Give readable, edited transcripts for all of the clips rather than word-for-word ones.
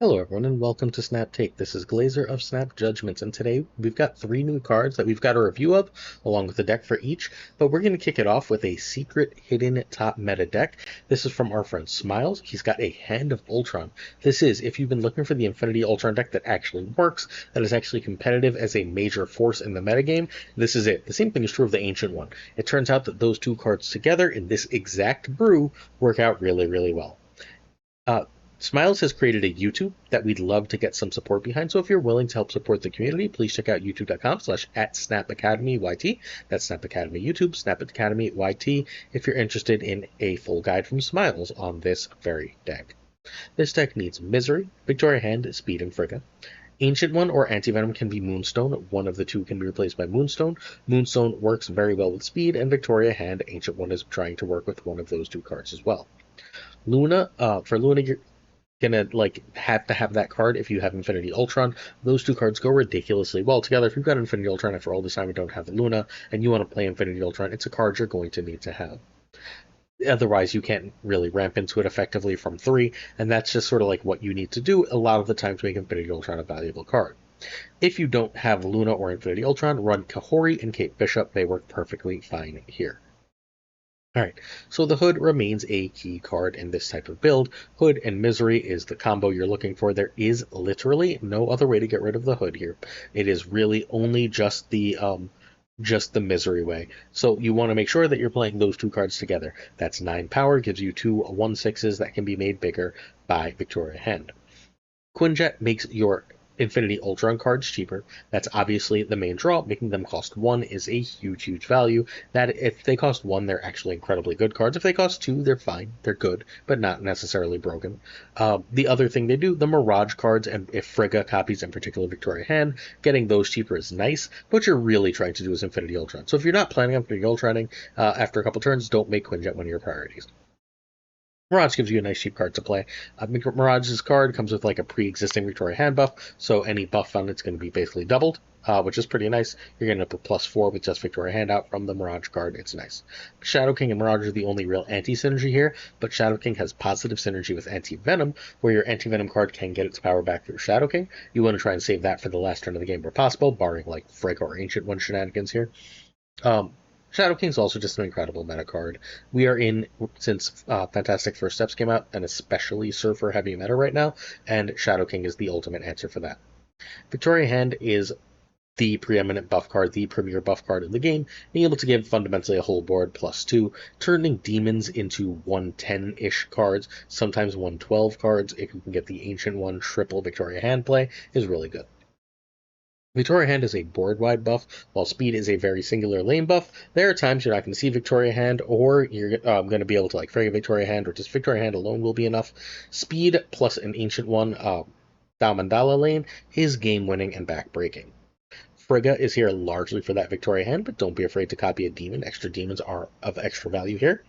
Hello everyone and welcome to Snap Take. This is Glazer of Snap Judgments, and today we've got 3 new cards that we've got a review of, along with a deck for each, but we're going to kick it off with a secret hidden top meta deck. This is from our friend Smiles. He's got a Hand of Ultron. This is, if you've been looking for the Infinity Ultron deck that actually works, that is actually competitive as a major force in the metagame, this is it. The same thing is true of the Ancient One. It turns out that those two cards together in this exact brew work out really, really well. Uh, Smiles has created a YouTube that we'd love to get some support behind. So if you're willing to help support the community, please check out youtube.com/@SnapAcademyYT. That's Snap Academy YouTube, Snap Academy YT, if you're interested in a full guide from Smiles on this very deck. This deck needs Misery, Victoria Hand, Speed, and Frigga. Ancient One or Anti-Venom can be Moonstone. One of the two can be replaced by Moonstone. Moonstone works very well with Speed, and Victoria Hand, Ancient One, is trying to work with one of those two cards as well. Luna, for Luna, you're gonna have to have that card if you have Infinity Ultron. Those two cards go ridiculously well together. If you've got Infinity Ultron after all this time and don't have the Luna, and you want to play Infinity Ultron, it's a card you're going to need to have. Otherwise, you can't really ramp into it effectively from 3, and that's just sort of like what you need to do a lot of the time to make Infinity Ultron a valuable card. If you don't have Luna or Infinity Ultron, run Kahori and Kate Bishop. They work perfectly fine here. Alright, so the Hood remains a key card in this type of build. Hood and Misery is the combo you're looking for. There is literally no other way to get rid of the Hood here. It is really only just the Misery way. So you want to make sure that you're playing those two cards together. That's 9 power, gives you 2 1/6s that can be made bigger by Victoria Hand. Quinjet makes your Infinity Ultron cards cheaper. That's obviously the main draw. Making them cost 1 is a huge, huge value. That if they cost 1, they're actually incredibly good cards. If they cost 2, they're fine. They're good, but not necessarily broken. The other thing they do, the Mirage cards, and if Frigga copies, in particular Victoria Hand, getting those cheaper is nice. What you're really trying to do is Infinity Ultron. So if you're not planning on Infinity Ultroning after a couple turns, don't make Quinjet one of your priorities. Mirage gives you a nice cheap card to play. Mirage's card comes with like a pre-existing Victoria Hand buff, so any buff on it's going to be basically doubled, which is pretty nice. You're going to put +4 with just Victoria Hand out from the Mirage card. It's nice. Shadow King and Mirage are the only real anti-synergy here, but Shadow King has positive synergy with Anti-Venom, where your Anti-Venom card can get its power back through Shadow King. You want to try and save that for the last turn of the game where possible, barring like Frigga or Ancient One shenanigans here. Shadow King's also just an incredible meta card. We are in, since Fantastic First Steps came out, an especially surfer heavy meta right now, and Shadow King is the ultimate answer for that. Victoria Hand is the preeminent buff card, the premier buff card in the game, being able to give fundamentally a whole board +2, turning demons into 110-ish cards, sometimes 112 cards. If you can get the Ancient One triple Victoria Hand play, is really good. Victoria Hand is a board-wide buff, while Speed is a very singular lane buff. There are times you're not going to see Victoria Hand, or you're going to be able to like frag a Victoria Hand, or just Victoria Hand alone will be enough. Speed plus an Ancient One, Mandala lane, is game-winning and back-breaking. Frigga is here largely for that Victoria Hand, but don't be afraid to copy a demon. Extra demons are of extra value here.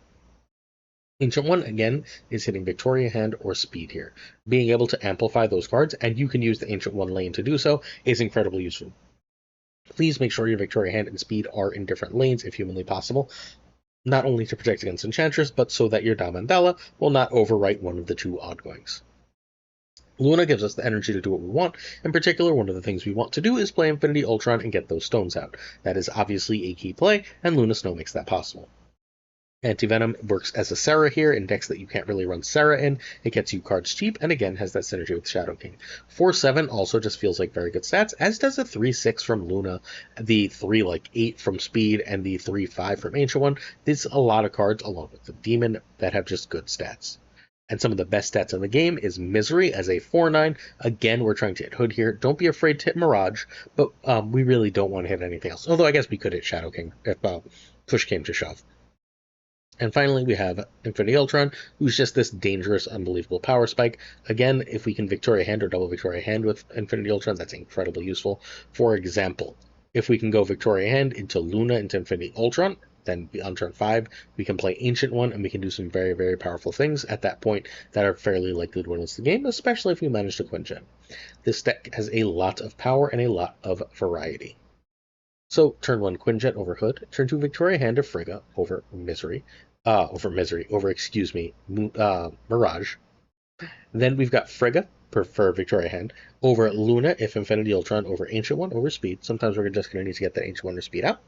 Ancient One, again, is hitting Victoria Hand or Speed here. Being able to amplify those cards, and you can use the Ancient One lane to do so, is incredibly useful. Please make sure your Victoria Hand and Speed are in different lanes if humanly possible, not only to protect against Enchantress, but so that your Mandala will not overwrite one of the two ongoings. Luna gives us the energy to do what we want. In particular, one of the things we want to do is play Infinity Ultron and get those stones out. That is obviously a key play, and Luna Snow makes that possible. Anti-Venom works as a Sarah here in decks that you can't really run Sarah in. It gets you cards cheap, and again has that synergy with Shadow King. 4/7 also just feels like very good stats, as does a 3/6 from Luna, the 3/8 from Speed, and the 3/5 from Ancient One. There's a lot of cards, along with the Demon, that have just good stats. And some of the best stats in the game is Misery as a 4/9. Again, we're trying to hit Hood here. Don't be afraid to hit Mirage, but we really don't want to hit anything else. Although I guess we could hit Shadow King if push came to shove. And finally, we have Infinity Ultron, who's just this dangerous, unbelievable power spike. Again, if we can Victoria Hand or double Victoria Hand with Infinity Ultron, that's incredibly useful. For example, if we can go Victoria Hand into Luna into Infinity Ultron, then on turn 5, we can play Ancient One, and we can do some very, very powerful things at that point that are fairly likely to win us the game, especially if we manage to Quinjet. This deck has a lot of power and a lot of variety. So, turn 1 Quinjet over Hood, turn 2 Victoria Hand of Frigga over Misery, Mirage. Then we've got Frigga, prefer Victoria Hand, over Luna if Infinity Ultron, over Ancient One, over Speed. Sometimes we're just going to need to get that Ancient One or Speed out.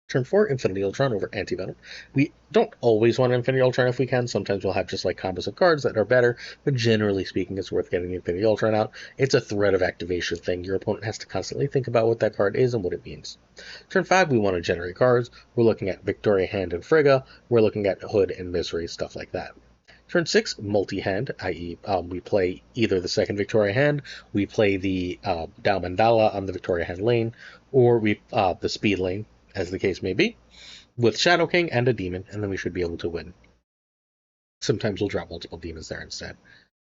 Turn 4, Infinity Ultron over Anti-Venom. We don't always want Infinity Ultron if we can. Sometimes we'll have just like combos of cards that are better, but generally speaking, it's worth getting the Infinity Ultron out. It's a threat of activation thing. Your opponent has to constantly think about what that card is and what it means. Turn 5, we want to generate cards. We're looking at Victoria Hand and Frigga. We're looking at Hood and Misery, stuff like that. Turn 6, multi-hand, i.e. We play either the second Victoria Hand, we play the Dao Mandala on the Victoria Hand lane, or we the speed lane, as the case may be, with Shadow King and a demon, and then we should be able to win. Sometimes we'll drop multiple demons there instead.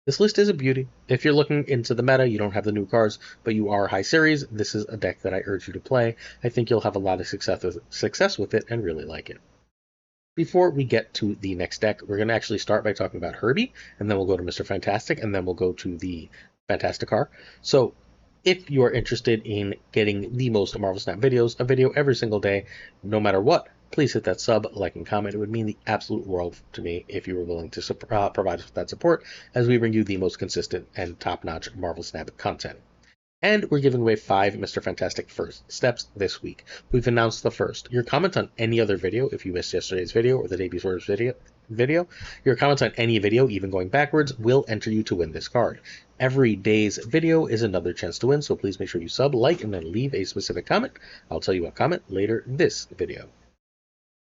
This list is a beauty. If you're looking into the meta, you don't have the new cards, but you are high series, this is a deck that I urge you to play. I think you'll have a lot of success with it and really like it. Before we get to the next deck, we're going to actually start by talking about Herbie, and then we'll go to Mr. Fantastic, and then we'll go to the Fantasticar. So if you are interested in getting the most Marvel Snap videos, a video every single day, no matter what, please hit that sub, like, and comment. It would mean the absolute world to me if you were willing to provide us with that support as we bring you the most consistent and top-notch Marvel Snap content. And we're giving away 5 Mr. Fantastic first steps this week. We've announced the first. Your comment on any other video, if you missed yesterday's video or the day before's video, your comments on any video, even going backwards, will enter you to win this card. Every day's video is another chance to win, so please make sure you sub, like, and then leave a specific comment. I'll tell you what comment later in this video.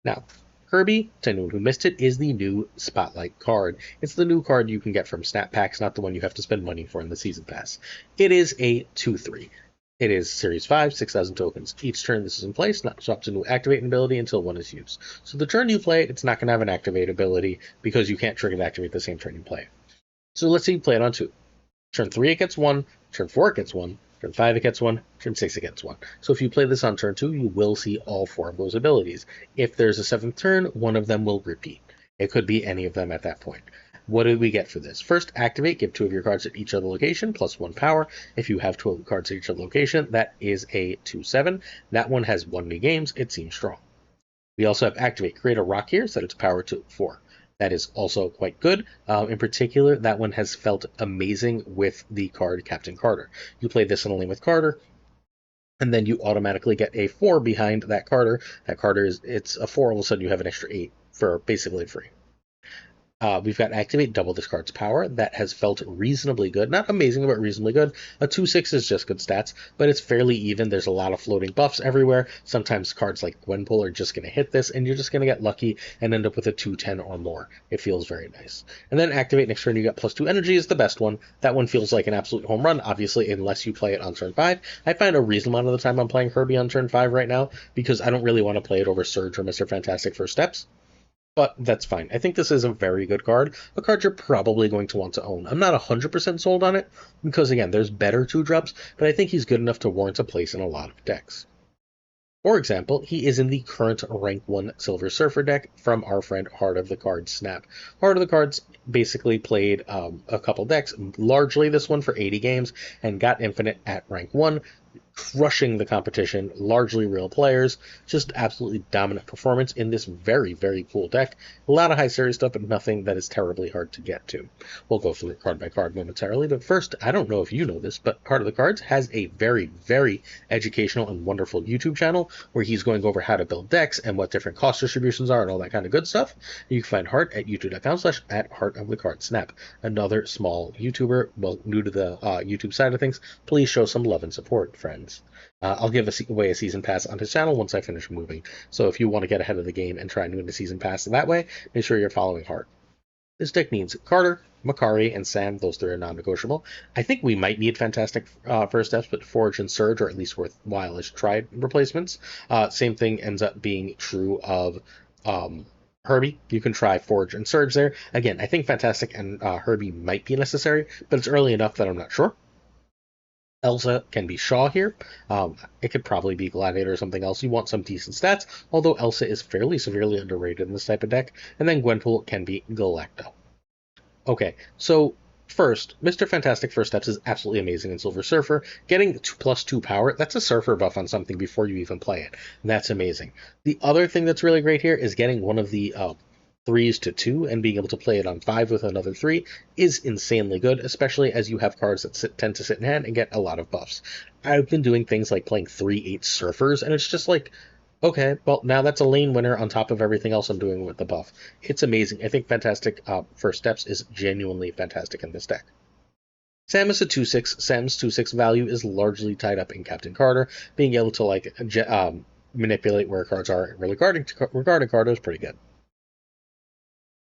Now, Herbie, to anyone who missed it, is the new Spotlight card. It's the new card you can get from Snap Packs, not the one you have to spend money for in the Season Pass. It is a 2/3. It is Series 5, 6,000 tokens. Each turn this is in place, not swaps into activate ability until one is used. So the turn you play it, it's not going to have an activate ability because you can't trigger and activate the same turn you play it. So let's say you play it on 2. Turn 3 it gets 1, turn 4 it gets 1, turn 5 it gets 1, turn 6 it gets 1. So if you play this on turn 2, you will see all 4 of those abilities. If there's a 7th turn, one of them will repeat. It could be any of them at that point. What do we get for this? First, activate, give 2 of your cards at each other location, plus 1 power. If you have 12 cards at each other location, that is a 2/7. That one has 1 new games, it seems strong. We also have activate, create a rock here, set its power to 4. That is also quite good. In particular, that one has felt amazing with the card Captain Carter. You play this in a lane with Carter, and then you automatically get a 4 behind that Carter. That Carter it's a 4, all of a sudden you have an extra 8 for basically free. We've got activate, double this card's power. That has felt reasonably good. Not amazing, but reasonably good. A 2/6 is just good stats, but it's fairly even. There's a lot of floating buffs everywhere. Sometimes cards like Gwenpool are just going to hit this, and you're just going to get lucky and end up with a 2/10 or more. It feels very nice. And then activate next turn, you get +2 energy is the best one. That one feels like an absolute home run, obviously, unless you play it on turn 5. I find a reasonable amount of the time I'm playing Herbie on turn 5 right now, because I don't really want to play it over Surge or Mr. Fantastic First Steps. But that's fine. I think this is a very good card, a card you're probably going to want to own. I'm not 100% sold on it, because again, there's better 2-drops, but I think he's good enough to warrant a place in a lot of decks. For example, he is in the current rank 1 Silver Surfer deck from our friend Heart of the Cards Snap. Heart of the Cards basically played a couple decks, largely this one for 80 games, and got Infinite at rank 1, crushing the competition, largely real players, just absolutely dominant performance in this very, very cool deck. A lot of high series stuff, but nothing that is terribly hard to get to. We'll go through it card by card momentarily, but first, I don't know if you know this, but Heart of the Cards has a very, very educational and wonderful YouTube channel where he's going over how to build decks and what different cost distributions are and all that kind of good stuff. You can find Heart at youtube.com/@heartofthecardssnap. Another small YouTuber, well, new to the YouTube side of things. Please show some love and support, friends. I'll give away a season pass on his channel once I finish moving. So if you want to get ahead of the game and try and win a season pass that way, make sure you're following Heart. This deck needs Carter, Makari, and Sam. Those 3 are non-negotiable. I think we might need Fantastic First Steps, but Forge and Surge are at least worthwhile as tried replacements. Same thing ends up being true of Herbie. You can try Forge and Surge there. Again, I think Fantastic and Herbie might be necessary, but it's early enough that I'm not sure. Elsa can be Shaw here. It could probably be Gladiator or something else. You want some decent stats, although Elsa is fairly severely underrated in this type of deck. And then Gwenpool can be Galacto. Okay, so first, Mr. Fantastic First Steps is absolutely amazing in Silver Surfer. Getting +2 power, that's a Surfer buff on something before you even play it. And that's amazing. The other thing that's really great here is getting one of the 3s to 2 and being able to play it on 5 with another 3 is insanely good, especially as you have cards that tend to sit in hand and get a lot of buffs. I've been doing things like playing 3/8 Surfers, and it's just like, okay, well, now that's a lane winner on top of everything else I'm doing with the buff. It's amazing. I think Fantastic First Steps is genuinely fantastic in this deck. Sam is a 2/6. Sam's 2/6 value is largely tied up in Captain Carter. Being able to manipulate where cards are regarding Carter is pretty good.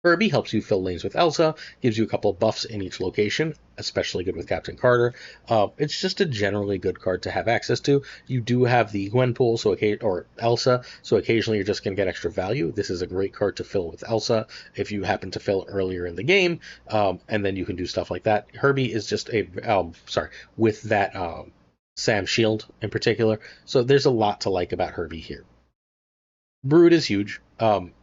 Herbie helps you fill lanes with Elsa, gives you a couple of buffs in each location, especially good with Captain Carter. It's just a generally good card to have access to. You do have the Gwenpool or Elsa, so occasionally you're just going to get extra value. This is a great card to fill with Elsa if you happen to fill earlier in the game, and then you can do stuff like that. Herbie is just with that Sam shield in particular, so there's a lot to like about Herbie here. Brood is huge.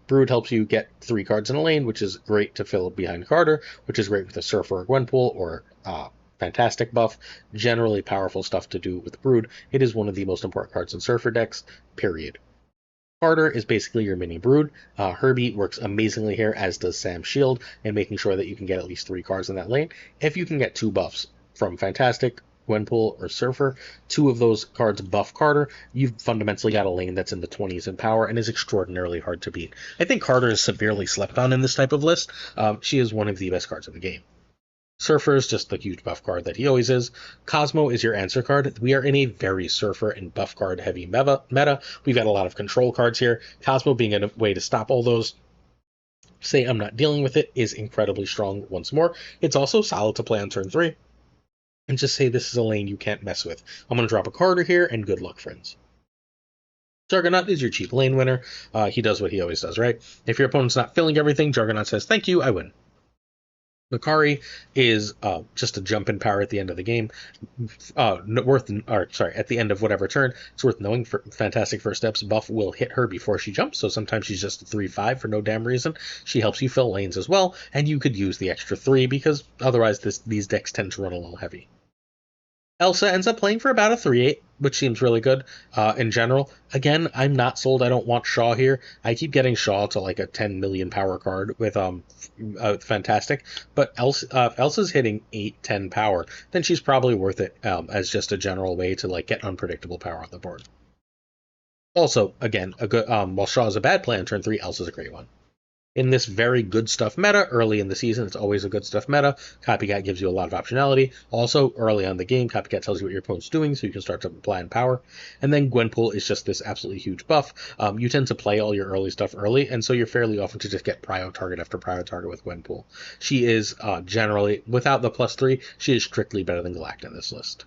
Brood helps you get 3 cards in a lane, which is great to fill behind Carter, which is great with a Surfer or Gwenpool or Fantastic buff. Generally powerful stuff to do with Brood. It is one of the most important cards in Surfer decks, period. Carter is basically your mini Brood. Herbie works amazingly here, as does Sam Shield, and making sure that you can get at least 3 cards in that lane. If you can get 2 buffs from Fantastic, Gwenpool, or Surfer, 2 of those cards buff Carter, you've fundamentally got a lane that's in the 20s in power and is extraordinarily hard to beat. I think Carter is severely slept on in this type of list. She is one of the best cards in the game. Surfer is just the huge buff card that he always is. Cosmo is your answer card. We are in a very Surfer and buff card heavy meta. We've got a lot of control cards here. Cosmo being a way to stop all those, say I'm not dealing with it, is incredibly strong once more. It's also solid to play on turn 3. And just say this is a lane you can't mess with. I'm going to drop a Carter here, and good luck, friends. Juggernaut is your cheap lane winner. He does what he always does, right? If your opponent's not filling everything, Juggernaut says, thank you, I win. Makari is just a jump in power at the end of the game. At the end of whatever turn. It's worth knowing for Fantastic First Steps buff will hit her before she jumps, so sometimes she's just a 3/5 for no damn reason. She helps you fill lanes as well, and you could use the extra 3 because otherwise these decks tend to run a little heavy. Elsa ends up playing for about a 3/8, which seems really good in general. Again, I'm not sold. I don't want Shaw here. I keep getting Shaw to like a 10 million power card with Fantastic, but Elsa's hitting 8-10 power. Then she's probably worth it as just a general way to like get unpredictable power on the board. Also, again, a good while Shaw is a bad play on turn 3, Elsa's a great one. In this very good stuff meta, early in the season, it's always a good stuff meta. Copycat gives you a lot of optionality. Also, early on the game, Copycat tells you what your opponent's doing, so you can start to plan power. And then Gwenpool is just this absolutely huge buff. You tend to play all your early stuff early, and so you're fairly often to just get prio target after prio target with Gwenpool. She is generally, without the +3, she is strictly better than Galacta in this list.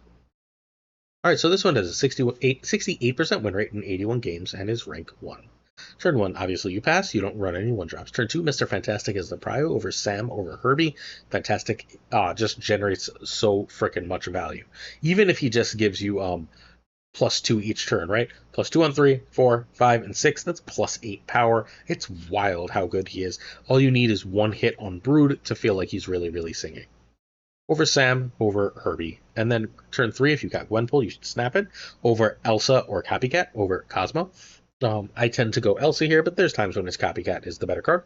Alright, so this one has a 68% win rate in 81 games and is rank 1. Turn 1, obviously you pass, you don't run any 1-drops. Turn 2, Mr. Fantastic is the prio over Sam over Herbie. Fantastic just generates so freaking much value. Even if he just gives you +2 each turn, right? +2 on 3, 4, 5, and 6, that's +8 power. It's wild how good he is. All you need is 1 hit on Brood to feel like he's really, really singing. Over Sam, over Herbie. And then turn 3, if you got Gwenpool, you should snap it. Over Elsa or Copycat, over Cosmo. I tend to go Elsa here, but there's times when it's Copycat is the better card.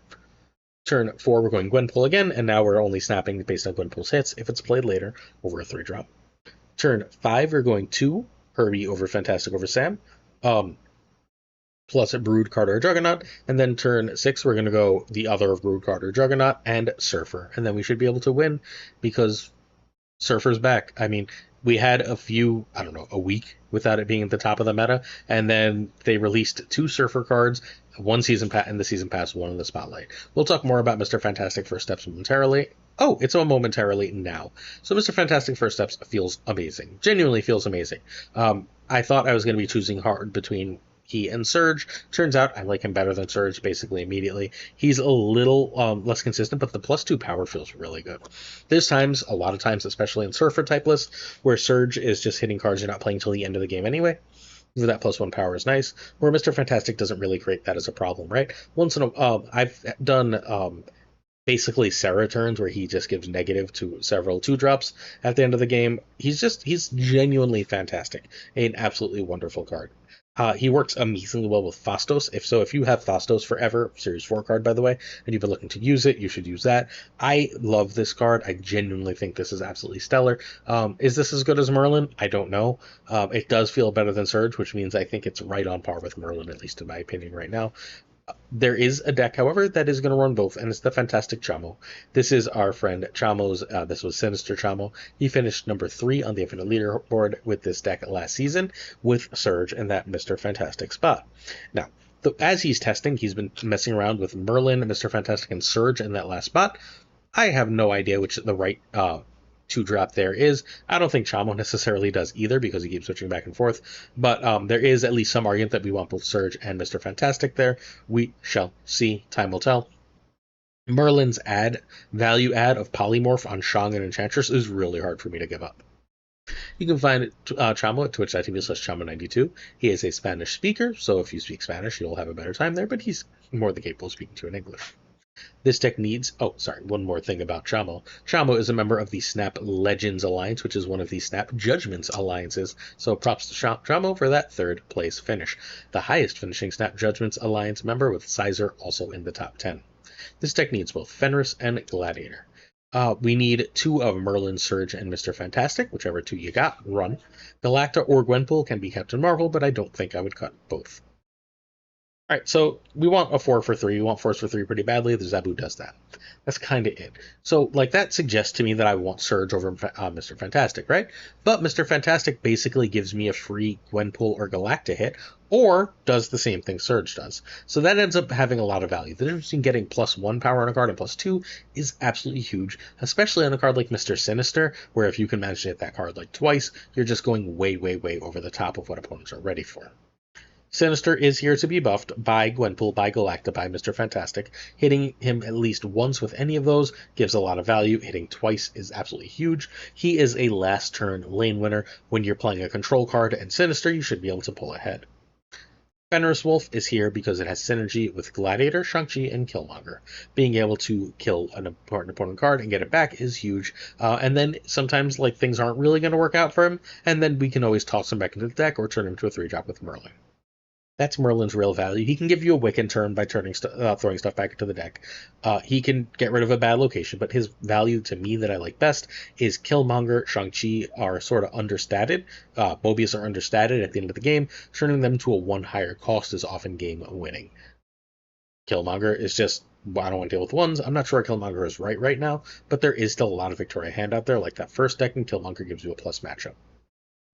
Turn 4, we're going Gwenpool again, and now we're only snapping based on Gwenpool's hits if it's played later over a 3-drop. Turn 5, we're going 2, Herbie over Fantastic over Sam, plus Brood, Carter, or Juggernaut. And then turn 6, we're going to go the other of Brood, Carter, Juggernaut, and Surfer. And then we should be able to win because Surfer's back. I mean, we had a week without it being at the top of the meta, and then they released 2 Surfer cards, one season pass in the season pass, one in the spotlight. We'll talk more about Mr. Fantastic First Steps momentarily. Oh, it's momentarily now. So Mr. Fantastic First Steps feels amazing. Genuinely feels amazing. I thought I was going to be choosing hard between he and Surge. Turns out I like him better than Surge basically immediately. He's a little less consistent, but the +2 power feels really good. There's times, a lot of times, especially in Surfer type lists, where Surge is just hitting cards you're not playing till the end of the game anyway. That +1 power is nice. Where Mr. Fantastic doesn't really create that as a problem, right? I've done basically Sarah turns where he just gives negative to several 2-drops at the end of the game. He's genuinely fantastic. An absolutely wonderful card. He works amazingly well with Fastos. If you have Fastos Forever, Series 4 card, by the way, and you've been looking to use it, you should use that. I love this card. I genuinely think this is absolutely stellar. Is this as good as Merlin? I don't know. It does feel better than Surge, which means I think it's right on par with Merlin, at least in my opinion right now. There is a deck, however, that is going to run both, and it's the Fantastic Chamo. This is our friend Chamo's. This was Sinister Chamo. He finished number 3 on the Infinite Leaderboard with this deck last season, with Surge and that Mr. Fantastic spot. Now, as he's testing, he's been messing around with Merlin, Mr. Fantastic, and Surge in that last spot. I have no idea which the right two drop there is. I don't think Chamo necessarily does either because he keeps switching back and forth, but there is at least some argument that we want both Surge and Mr. Fantastic there. We shall see. Time will tell. Merlin's value add of Polymorph on Shang and Enchantress is really hard for me to give up. You can find Chamo at twitch.tv/Chamo92. He is a Spanish speaker, so if you speak Spanish, you'll have a better time there, but he's more than capable of speaking to you in English. This deck needs... Oh, sorry, one more thing about Chamo. Chamo is a member of the Snap Legends Alliance, which is one of the Snap Judgments Alliances, so props to Chamo for that 3rd place finish. The highest finishing Snap Judgments Alliance member, with Sizer also in the top 10. This deck needs both Fenris and Gladiator. We need 2 of Merlin, Surge, and Mr. Fantastic, whichever 2 you got, run. Galacta or Gwenpool can be Captain Marvel, but I don't think I would cut both. Alright, so we want a 4 for 3. We want 4s for 3 pretty badly. The Zabu does that. That's kind of it. So, that suggests to me that I want Surge over Mr. Fantastic, right? But Mr. Fantastic basically gives me a free Gwenpool or Galacta hit, or does the same thing Surge does. So that ends up having a lot of value. The difference between getting +1 power on a card and +2 is absolutely huge, especially on a card like Mr. Sinister, where if you can manage to hit that card twice, you're just going way, way, way over the top of what opponents are ready for. Sinister is here to be buffed by Gwenpool, by Galacta, by Mr. Fantastic. Hitting him at least once with any of those gives a lot of value. Hitting twice is absolutely huge. He is a last turn lane winner. When you're playing a control card and Sinister, you should be able to pull ahead. Fenris Wolf is here because it has synergy with Gladiator, Shang-Chi, and Killmonger. Being able to kill an important opponent card and get it back is huge. And then sometimes things aren't really going to work out for him, and then we can always toss him back into the deck or turn him to a 3-drop with Merlin. That's Merlin's real value. He can give you a Wiccan turn by throwing stuff back into the deck. He can get rid of a bad location, but his value to me that I like best is Killmonger, Shang-Chi are sort of understated. Mobius are understated at the end of the game. Turning them to a 1 higher cost is often game winning. Killmonger is just... I don't want to deal with ones. I'm not sure Killmonger is right now, but there is still a lot of Victoria hand out there. Like that first deck, and Killmonger gives you a plus matchup.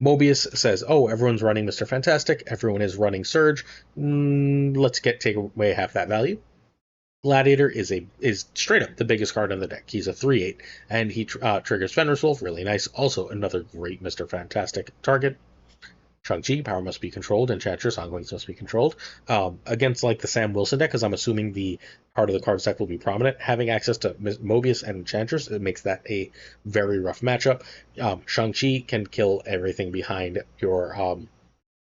Mobius says, oh, everyone's running Mr. Fantastic, everyone is running Surge, let's take away half that value. Gladiator is straight up the biggest card on the deck. He's a 3/8, and he triggers Fenris Wolf, really nice. Also, another great Mr. Fantastic target. Shang-Chi, power must be controlled, Enchantress, ongoings must be controlled. Against the Sam Wilson deck, because I'm assuming the part of the card deck will be prominent, having access to Mobius and Enchantress, it makes that a very rough matchup. Shang-Chi can kill everything behind your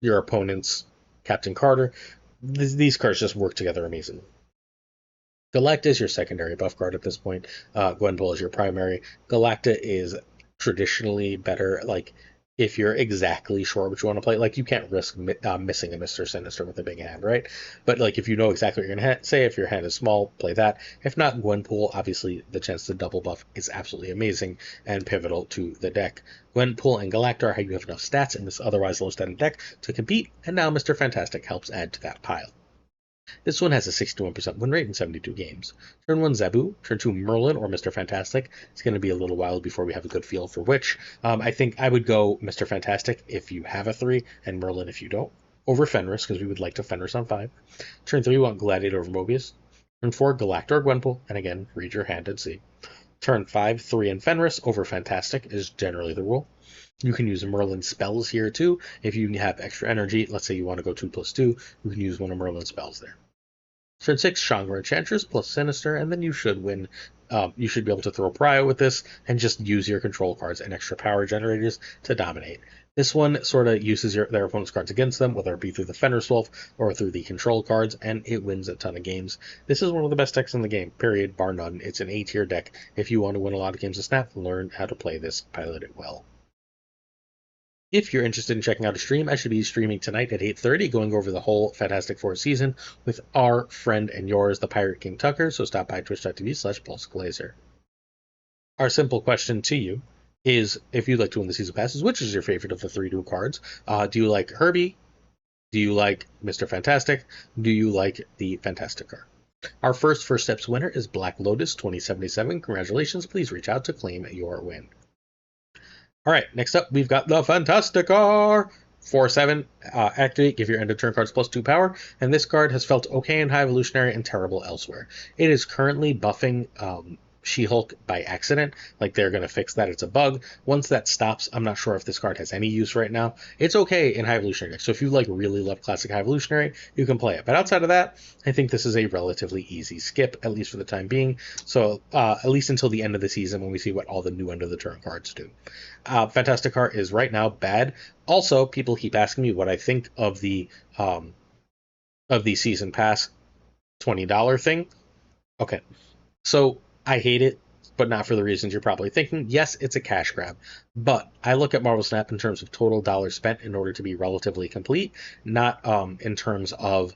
opponent's Captain Carter. These cards just work together amazingly. Galacta is your secondary buff card at this point. Gwenpool is your primary. Galacta is traditionally better, if you're exactly sure what you want to play. You can't risk missing a Mr. Sinister with a big hand, right? But if you know exactly what you're going to say, if your hand is small, play that. If not, Gwenpool, obviously the chance to double buff is absolutely amazing and pivotal to the deck. Gwenpool and Galacta are how you have enough stats in this otherwise low-stat deck to compete, and now Mr. Fantastic helps add to that pile. This one has a 61% win rate in 72 games. Turn 1 Zabu, turn 2 Merlin or Mr. Fantastic. It's going to be a little while before we have a good feel for which. I think I would go Mr. Fantastic if you have a 3, and Merlin if you don't, over Fenris, because we would like to Fenris on 5. Turn 3, we want Gladiator over Mobius. Turn 4, Galacta or Gwenpool, and again, read your hand and see. Turn 5, 3 and Fenris over Fantastic is generally the rule. You can use Merlin spells here too. If you have extra energy, let's say you want to go 2+2, you can use one of Merlin's spells there. Turn 6, Shang or Enchantress plus Sinister, and then you should win. You should be able to throw Prio with this and just use your control cards and extra power generators to dominate. This one sort of uses their opponent's cards against them, whether it be through the Fenris Wolf or through the control cards, and it wins a ton of games. This is one of the best decks in the game, period, bar none. It's an A-tier deck. If you want to win a lot of games of Snap, learn how to play this, pilot it well. If you're interested in checking out a stream, I should be streaming tonight at 8:30, going over the whole Fantastic Four season with our friend and yours, the Pirate King Tucker, so stop by twitch.tv/PulseGlazer. Our simple question to you is, if you'd like to win the season passes, which is your favorite of the 3 new cards? Do you like Herbie? Do you like Mr. Fantastic? Do you like the Fantasticar? Our first Steps winner is Black Lotus 2077. Congratulations. Please reach out to claim your win. All right, next up, we've got the Fantasticar. 4/7, activate, give your end of turn cards +2 power, and this card has felt okay in High Evolutionary and terrible elsewhere. It is currently buffing She-Hulk by accident, like they're going to fix that, it's a bug. Once that stops, I'm not sure if this card has any use right now. It's okay in High Evolutionary decks, so if you really love classic High Evolutionary, you can play it. But outside of that, I think this is a relatively easy skip, at least for the time being, so at least until the end of the season when we see what all the new end of the turn cards do. Fantasticar is right now bad. Also, people keep asking me what I think of the season pass $20 thing. Okay, so I hate it, but not for the reasons you're probably thinking. Yes, it's a cash grab, but I look at Marvel Snap in terms of total dollars spent in order to be relatively complete, not in terms of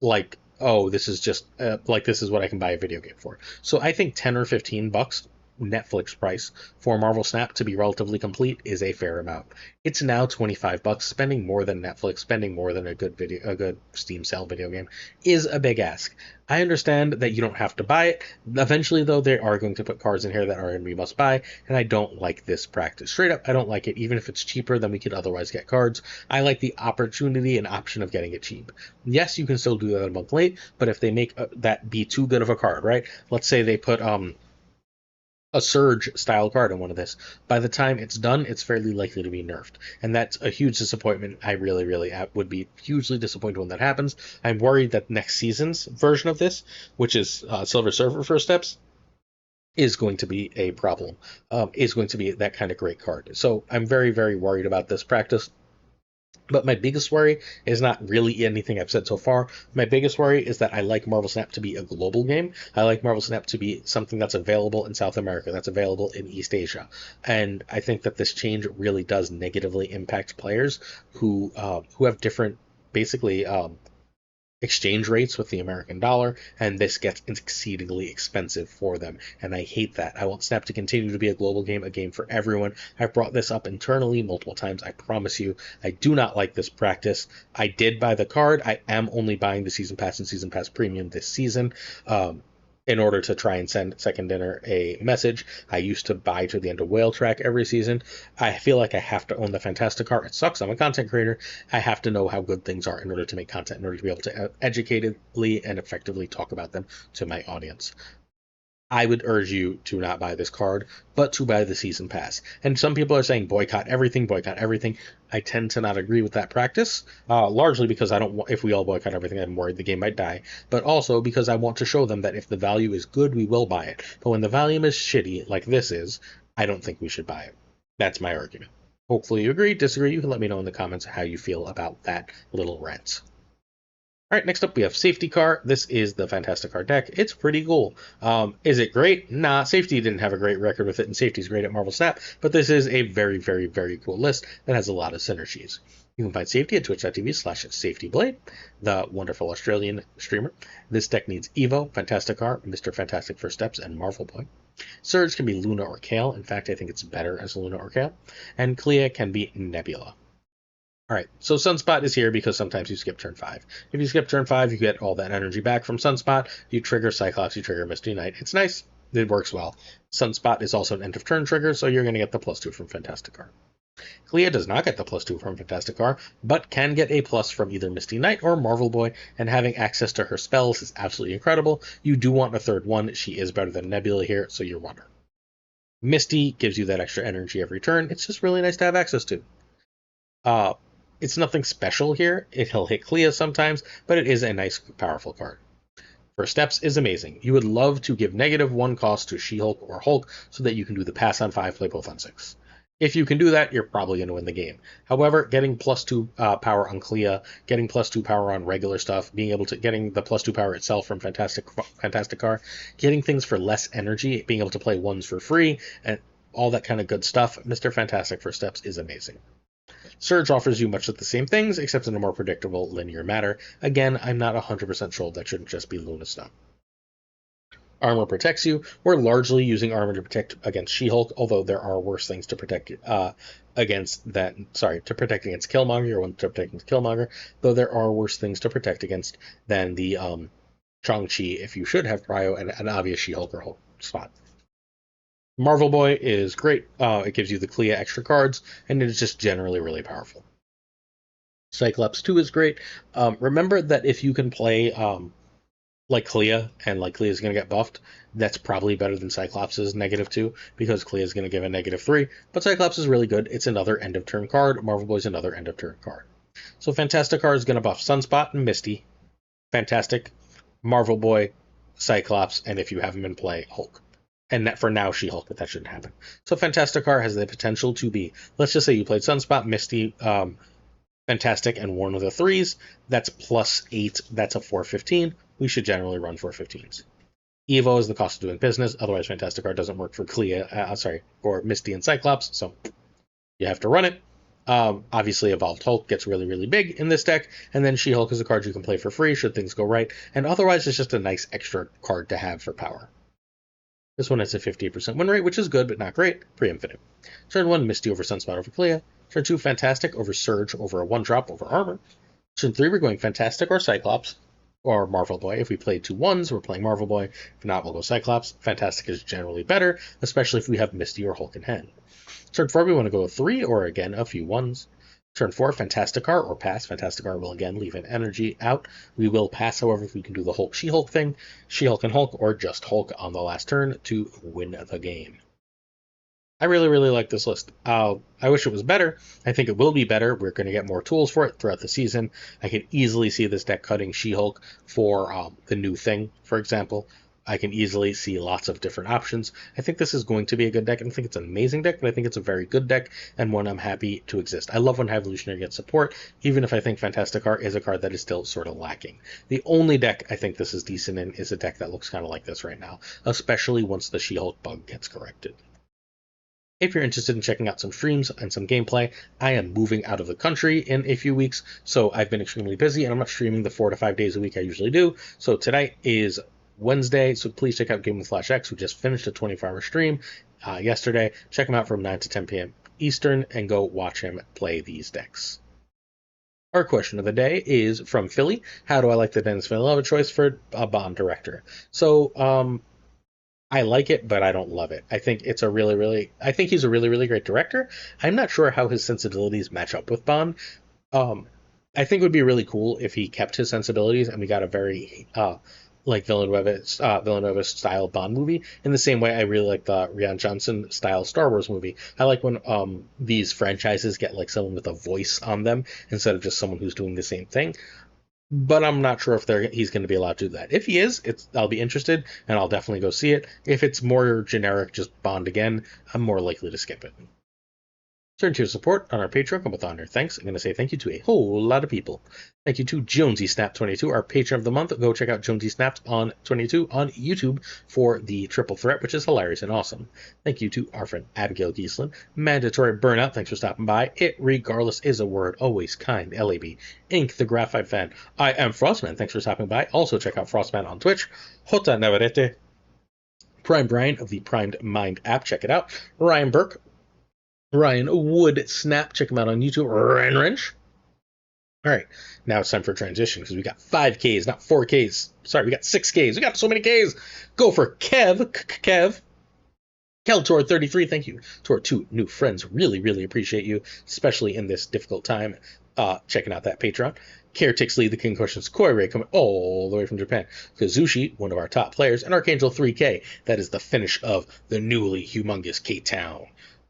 like, oh, this is just this is what I can buy a video game for. So I think 10 or 15 bucks Netflix price for Marvel Snap to be relatively complete is a fair amount. It's now 25 bucks. Spending more than Netflix, spending more than a good Steam sale video game is a big ask. I understand that you don't have to buy it. Eventually, though, they are going to put cards in here that are going to be must buy, and I don't like this practice. Straight up, I don't like it, even if it's cheaper than we could otherwise get cards. I like the opportunity and option of getting it cheap. Yes, you can still do that a month late, but if they make that be too good of a card, right? Let's say they put a Surge style card in one of this. By the time it's done, it's fairly likely to be nerfed. And that's a huge disappointment. I really would be hugely disappointed when that happens. I'm worried that next season's version of this, which is Silver Surfer First Steps, is going to be a problem, is going to be that kind of great card. So I'm very, very worried about this practice. But my biggest worry is not really anything I've said so far. My biggest worry is that I like Marvel Snap to be a global game. I like Marvel Snap to be something that's available in South America, that's available in East Asia. And I think that this change really does negatively impact players who have different, basically, exchange rates with the American dollar, and this gets exceedingly expensive for them, and I hate that. I want Snap to continue to be a global game, a game for everyone. I've brought this up internally multiple times. I promise you, I do not like this practice. I did buy the card. I am only buying the Season Pass and Season Pass Premium this season. In order to try and send Second Dinner a message. I used to buy to the end of Whale Track every season. I feel like I have to own the Fantasticar. It sucks. I'm a content creator. I have to know how good things are in order to make content, in order to be able to educatedly and effectively talk about them to my audience. I would urge you to not buy this card, but to buy the Season Pass. And some people are saying boycott everything, boycott everything. I tend to not agree with that practice, largely because I don't want, if we all boycott everything, I'm worried the game might die, but also because I want to show them that if the value is good, we will buy it. But when the value is shitty, like this is, I don't think we should buy it. That's my argument. Hopefully you agree, disagree, you can let me know in the comments how you feel about that little rant. All right, next up we have Safetycar. This is the Fantasticar deck. It's pretty cool. Is it great? Nah, Safety didn't have a great record with it, and Safety's great at Marvel Snap, but this is a very, very, very cool list that has a lot of synergies. You can find Safety at twitch.tv/SafetyBlade, the wonderful Australian streamer. This deck needs Evo, Fantasticar, Mr. Fantastic First Steps, and Marvel Boy. Surge can be Luna or Kale. In fact, I think it's better as Luna or Kale. And Clea can be Nebula. Alright, so Sunspot is here because sometimes you skip turn 5. If you skip turn 5, you get all that energy back from Sunspot. You trigger Cyclops, you trigger Misty Knight. It's nice. It works well. Sunspot is also an end of turn trigger, so you're going to get the +2 from Fantasticar. Clea does not get the +2 from Fantasticar, but can get a plus from either Misty Knight or Marvel Boy, and having access to her spells is absolutely incredible. You do want a third one. She is better than Nebula here, so you want her. Misty gives you that extra energy every turn. It's just really nice to have access to. It's nothing special here. It'll hit Clea sometimes, but it is a nice, powerful card. First Steps is amazing. You would love to give -1 cost to She-Hulk or Hulk so that you can do the pass on 5, play both on 6. If you can do that, you're probably going to win the game. However, getting +2 power on Clea, getting +2 power on regular stuff, getting the +2 power itself from Fantasticar, getting things for less energy, being able to play ones for free, and all that kind of good stuff. Mr. Fantastic First Steps is amazing. Surge offers you much of the same things, except in a more predictable, linear manner. Again, I'm not 100% sure that shouldn't just be Luna Stone. Armor protects you. We're largely using armor to protect against She-Hulk, although there are worse things to protect against that. Sorry, to protect against Killmonger, or to protect against Killmonger, though there are worse things to protect against than the Shang-Chi if you should have Prio and an obvious She-Hulk or Hulk spot. Marvel Boy is great. It gives you the Clea extra cards, and it is just generally really powerful. Cyclops 2 is great. Remember that if you can play like Clea, and like Clea is going to get buffed, that's probably better than Cyclops' -2, because Clea is going to give a -3, but Cyclops is really good. It's another end-of-turn card. Marvel Boy is another end-of-turn card. So Fantasticar is going to buff Sunspot and Misty, Fantastic, Marvel Boy, Cyclops, and if you have him in play, Hulk. And for now, She-Hulk, but that shouldn't happen. So Fantasticar has the potential to be, let's just say you played Sunspot, Misty, Fantastic, and one of the 3s. That's +8. That's a 415. We should generally run 415s. Evo is the cost of doing business. Otherwise, Fantasticar doesn't work for for Misty and Cyclops, so you have to run it. Obviously, Evolved Hulk gets really, really big in this deck, and then She-Hulk is a card you can play for free should things go right, and otherwise it's just a nice extra card to have for power. This one has a 58% win rate, which is good, but not great. Pre-infinite. Turn 1, Misty over Sunspot over Clea. Turn 2, Fantastic over Surge over a 1-drop over Armor. Turn 3, we're going Fantastic or Cyclops, or Marvel Boy. If we play 2 1s, we're playing Marvel Boy. If not, we'll go Cyclops. Fantastic is generally better, especially if we have Misty or Hulk in hand. Turn 4, we want to go 3, or again, a few 1s. Turn 4, Fantasticar or pass. Fantasticar will again leave an energy out. We will pass, however, if we can do the Hulk She-Hulk thing. She-Hulk and Hulk, or just Hulk on the last turn to win the game. I really, really like this list. I wish it was better. I think it will be better. We're going to get more tools for it throughout the season. I can easily see this deck cutting She-Hulk for the new thing, for example. I can easily see lots of different options. I think this is going to be a good deck. I don't think it's an amazing deck, but I think it's a very good deck and one I'm happy to exist. I love when High Evolutionary gets support, even if I think Fantasticar is a card that is still sort of lacking. The only deck I think this is decent in is a deck that looks kind of like this right now, especially once the She-Hulk bug gets corrected. If you're interested in checking out some streams and some gameplay, I am moving out of the country in a few weeks, so I've been extremely busy, and I'm not streaming the 4 to 5 days a week I usually do. So tonight is Wednesday, so please check out Game with Flash X, who just finished a 24-hour stream yesterday. Check him out from 9 to 10 p.m. Eastern, and go watch him play these decks. Our question of the day is from Philly. How do I like the Dennis Villanova choice for a Bond director? So, I like it, but I don't love it. I think he's a really, really great director. I'm not sure how his sensibilities match up with Bond. I think it would be really cool if he kept his sensibilities and we got a very Villeneuve style Bond movie. In the same way, I really like the Rian Johnson style Star Wars movie. I like when these franchises get like someone with a voice on them instead of just someone who's doing the same thing. But I'm not sure if he's going to be allowed to do that. If he is, I'll be interested, and I'll definitely go see it. If it's more generic, just Bond again, I'm more likely to skip it. Turn to your support on our Patreon. Come with honor. Thanks. I'm going to say thank you to a whole lot of people. Thank you to Jonesy Snap 22, our patron of the month. Go check out Jonesy Snaps on 22 on YouTube for the triple threat, which is hilarious and awesome. Thank you to our friend Abigail Giesland. Mandatory Burnout. Thanks for stopping by. It regardless is a word. Always kind. LAB. Ink the Graphite Fan. I am Frostman. Thanks for stopping by. Also check out Frostman on Twitch. Hota Navarrete. Prime Brian of the Primed Mind app. Check it out. Ryan Burke. Ryan Wood Snap. Check him out on YouTube. Ryan Wrench. All right, now it's time for transition because we got 5Ks, not 4Ks. Sorry, we got 6Ks. We got so many Ks. Go for Kev. Keltor 33, thank you to our 2 new friends. Really, really appreciate you, especially in this difficult time. Checking out that Patreon. Caretixley, the King Questions, Koi Ray coming all the way from Japan. Kazushi, one of our top players, and Archangel 3K. That is the finish of the newly humongous K-Town.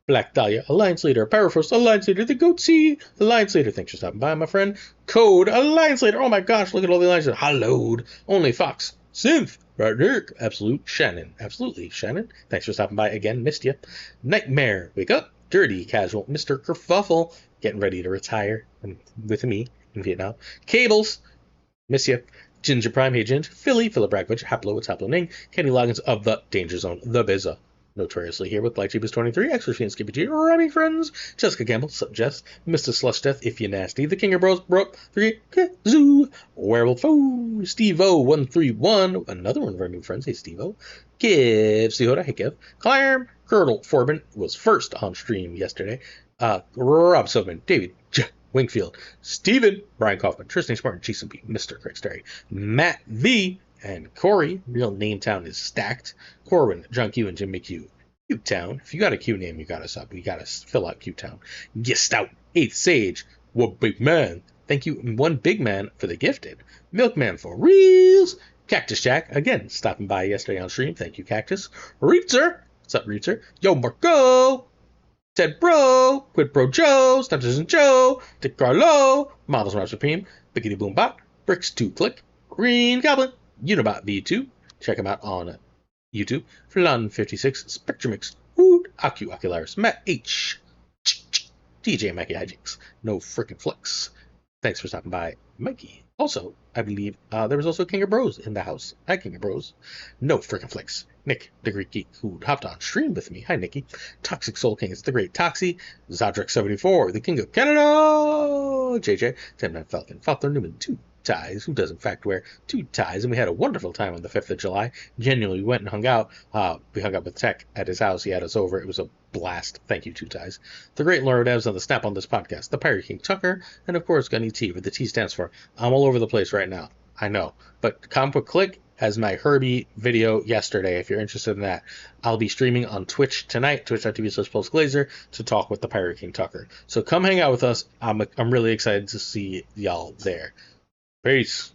Black Dahlia, Alliance Leader, Powerfrost, Alliance Leader, the Goatsy, Alliance Leader. Thanks for stopping by, my friend. Code, Alliance Leader. Oh my gosh, look at all the Alliance Leaders. Hallowed, Only Fox, Synth, Roderick, Absolute Shannon. Absolutely, Shannon. Thanks for stopping by again, missed you. Nightmare, Wake Up, Dirty Casual, Mr. Kerfuffle, getting ready to retire with me in Vietnam. Cables, miss you. Ginger Prime, hey Ginger, Philly, Philip Bragwich, Haplo, it's Haplo Ning, Kenny Loggins of the Danger Zone, the Bizza. Notoriously here with LightJeebus23, Extra Fiend Skippy G, Remy Friends, Jessica Campbell, Sup Jess, Mr. Slush Death, If You Nasty, The King of Bros, Bro, 3, Zoo, Werewolf Foe, Steve O131, another one of our new friends, hey Steve O, Kiv, Sehoda, hey Kev, Clam, Girdle, Forbin was first on stream yesterday, Rob Silverman, David J. Wingfield, Steven, Brian Kaufman, Tristan Smartin, Jason B, Mr. Craig Sterry, Matt V, and Corey, real name town is stacked. Corwin, John Q, and Jim McHugh. Q-Town. If you got a Q name, you got us up. We got to fill out Q-Town. Gist out. 8th Sage. What big man. Thank you, one big man for the gifted. Milkman for reals. Cactus Jack, again, stopping by yesterday on stream. Thank you, Cactus. Reetzer. What's up, Reetzer? Yo, Marco. Ted Bro. Quid Pro Joe. Snapsters and Joe. Dick Carlo. Models Rap Supreme. Biggity Boom Bot. Bricks 2 Click. Green Goblin. Unibot V2, check him out on YouTube. Flan56, Spectrumix, Wood, Ocularis, Matt H, DJ Mikey Hijinks, No Frickin' Flex. Thanks for stopping by, Mikey. Also, I believe there was also King of Bros in the house. Hi, King of Bros. No Frickin' Flex. Nick, the Greek Geek, who hopped on stream with me. Hi, Nicky. Toxic Soul King, it's the Great Toxie. Zadrek74, the King of Canada. JJ, 10 Falcon, Falcon Newman, 2 ties. Who does in fact wear 2 ties? And we had a wonderful time on the 5th of July. Genuinely, we went and hung out. We hung out with Tech at his house. He had us over. It was a blast. Thank you, 2 ties. The great Laura Devs on the Snap on this podcast. The Pirate King Tucker. And of course, Gunny T, where the T stands for. I'm all over the place right now. I know. But Comic Book Click has my Herbie video yesterday. If you're interested in that, I'll be streaming on Twitch tonight, twitch.tv/PulseGlazer, to talk with the Pirate King Tucker. So come hang out with us. I'm really excited to see y'all there. Peace.